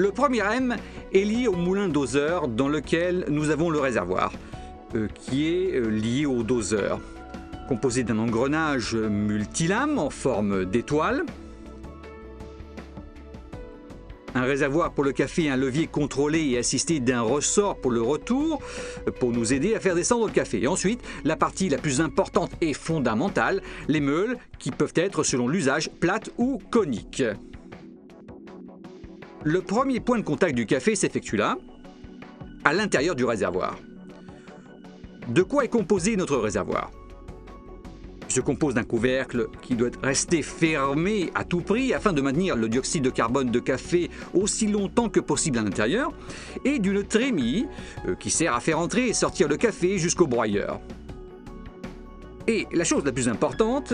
Le premier M est lié au moulin doseur dans lequel nous avons le réservoir, qui est lié au doseur, composé d'un engrenage multilame en forme d'étoile, un réservoir pour le café et un levier contrôlé et assisté d'un ressort pour le retour, pour nous aider à faire descendre le café. Et ensuite, la partie la plus importante et fondamentale, les meules, qui peuvent être, selon l'usage, plates ou coniques. Le premier point de contact du café s'effectue là, à l'intérieur du réservoir. De quoi est composé notre réservoir ? Il se compose d'un couvercle qui doit rester fermé à tout prix afin de maintenir le dioxyde de carbone de café aussi longtemps que possible à l'intérieur et d'une trémie qui sert à faire entrer et sortir le café jusqu'au broyeur. Et la chose la plus importante,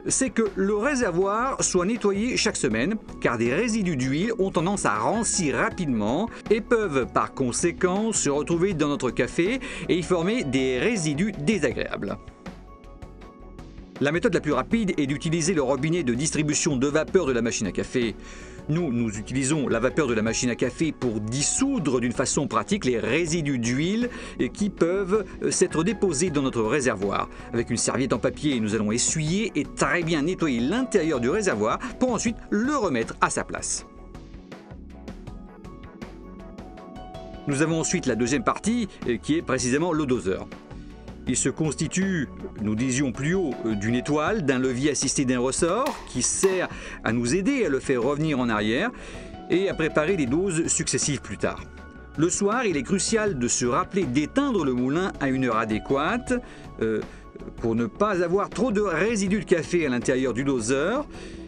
c'est que le réservoir soit nettoyé chaque semaine car des résidus d'huile ont tendance à rancir rapidement et peuvent par conséquent se retrouver dans notre café et y former des résidus désagréables. La méthode la plus rapide est d'utiliser le robinet de distribution de vapeur de la machine à café. Nous utilisons la vapeur de la machine à café pour dissoudre d'une façon pratique les résidus d'huile qui peuvent s'être déposés dans notre réservoir. Avec une serviette en papier, nous allons essuyer et très bien nettoyer l'intérieur du réservoir pour ensuite le remettre à sa place. Nous avons ensuite la deuxième partie qui est précisément le doseur. Il se constitue, nous disions plus haut, d'une étoile, d'un levier assisté d'un ressort qui sert à nous aider à le faire revenir en arrière et à préparer des doses successives plus tard. Le soir, il est crucial de se rappeler d'éteindre le moulin à une heure adéquate pour ne pas avoir trop de résidus de café à l'intérieur du doseur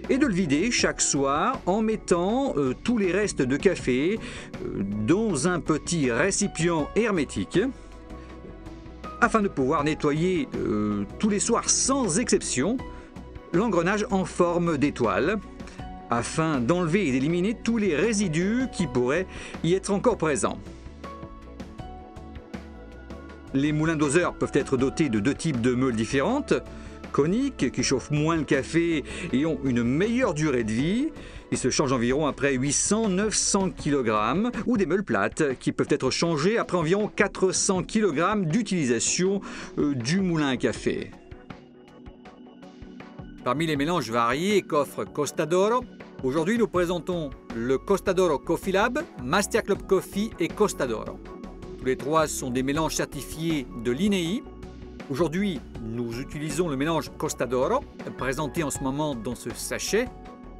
et de le vider chaque soir en mettant tous les restes de café dans un petit récipient hermétique, afin de pouvoir nettoyer tous les soirs sans exception l'engrenage en forme d'étoile, afin d'enlever et d'éliminer tous les résidus qui pourraient y être encore présents. Les moulins doseurs peuvent être dotés de deux types de meules différentes, coniques qui chauffent moins le café et ont une meilleure durée de vie. Ils se changent environ après 800-900 kg ou des meules plates qui peuvent être changées après environ 400 kg d'utilisation du moulin à café. Parmi les mélanges variés qu'offre Costa d'Oro, aujourd'hui nous présentons le Costa d'Oro Coffee Lab, Master Club Coffee et Costa d'Oro. Tous les trois sont des mélanges certifiés de l'INEI. Aujourd'hui, nous utilisons le mélange Costa d'Oro, présenté en ce moment dans ce sachet,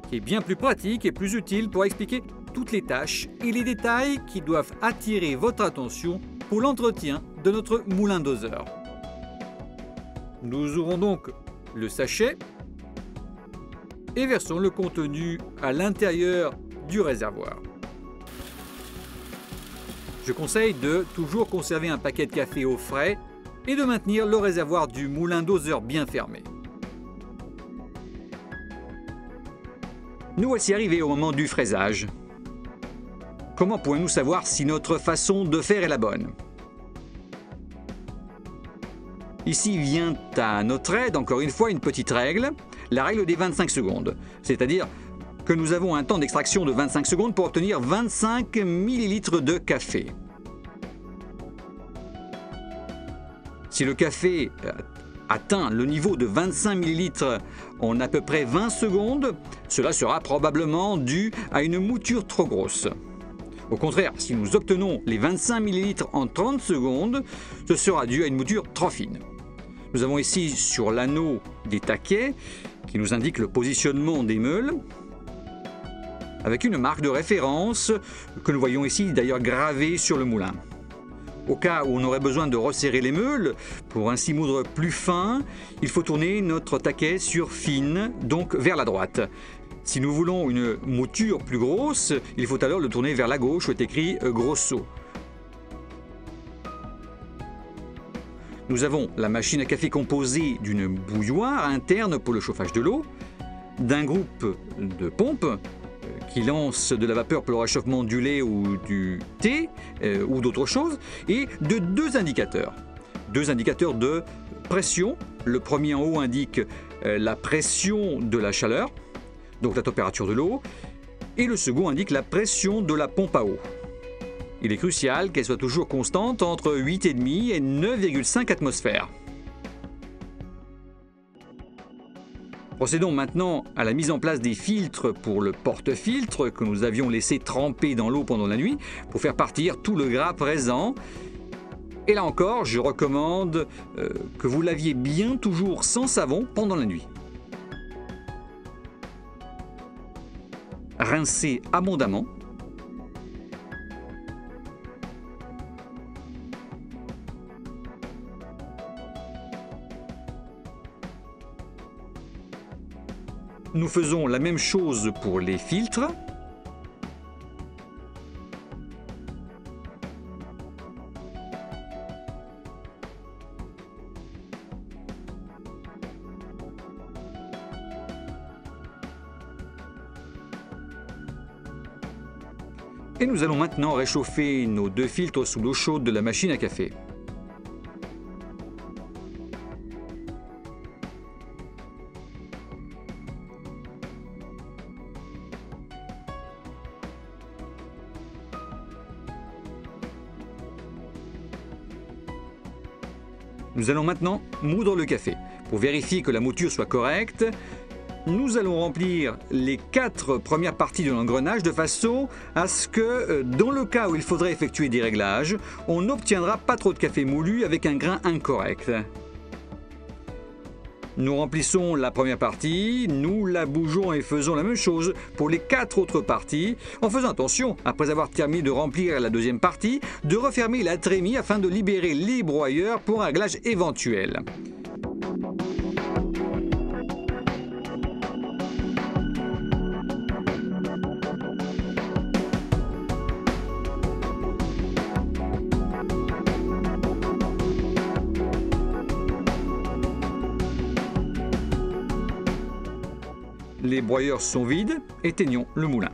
qui est bien plus pratique et plus utile pour expliquer toutes les tâches et les détails qui doivent attirer votre attention pour l'entretien de notre moulin doseur. Nous ouvrons donc le sachet et versons le contenu à l'intérieur du réservoir. Je conseille de toujours conserver un paquet de café au frais et de maintenir le réservoir du moulin doseur bien fermé. Nous voici arrivés au moment du fraisage. Comment pouvons-nous savoir si notre façon de faire est la bonne ? Ici vient à notre aide, encore une fois, une petite règle, la règle des 25 secondes. C'est-à-dire que nous avons un temps d'extraction de 25 secondes pour obtenir 25 ml de café. Si le café atteint le niveau de 25 ml en à peu près 20 secondes, cela sera probablement dû à une mouture trop grosse. Au contraire, si nous obtenons les 25 ml en 30 secondes, ce sera dû à une mouture trop fine. Nous avons ici sur l'anneau des taquets qui nous indiquent le positionnement des meules, avec une marque de référence que nous voyons ici d'ailleurs gravée sur le moulin. Au cas où on aurait besoin de resserrer les meules, pour ainsi moudre plus fin, il faut tourner notre taquet sur fine, donc vers la droite. Si nous voulons une mouture plus grosse, il faut alors le tourner vers la gauche où est écrit grosso. Nous avons la machine à café composée d'une bouilloire interne pour le chauffage de l'eau, d'un groupe de pompes qui lance de la vapeur pour le réchauffement du lait ou du thé ou d'autres choses, et de deux indicateurs. Deux indicateurs de pression. Le premier en haut indique la pression de la chaleur, donc la température de l'eau, et le second indique la pression de la pompe à eau. Il est crucial qu'elle soit toujours constante entre 8,5 et 9,5 atmosphères. Procédons maintenant à la mise en place des filtres pour le porte-filtre que nous avions laissé tremper dans l'eau pendant la nuit pour faire partir tout le gras présent. Et là encore, je recommande que vous laviez bien toujours sans savon pendant la nuit. Rincez abondamment. Nous faisons la même chose pour les filtres. Et nous allons maintenant réchauffer nos 2 filtres sous l'eau chaude de la machine à café. Nous allons maintenant moudre le café. Pour vérifier que la mouture soit correcte, nous allons remplir les 4 premières parties de l'engrenage de façon à ce que, dans le cas où il faudrait effectuer des réglages, on n'obtiendra pas trop de café moulu avec un grain incorrect. Nous remplissons la première partie, nous la bougeons et faisons la même chose pour les 4 autres parties, en faisant attention, après avoir terminé de remplir la deuxième partie, de refermer la trémie afin de libérer les broyeurs pour un réglage éventuel. Les broyeurs sont vides, éteignons le moulin.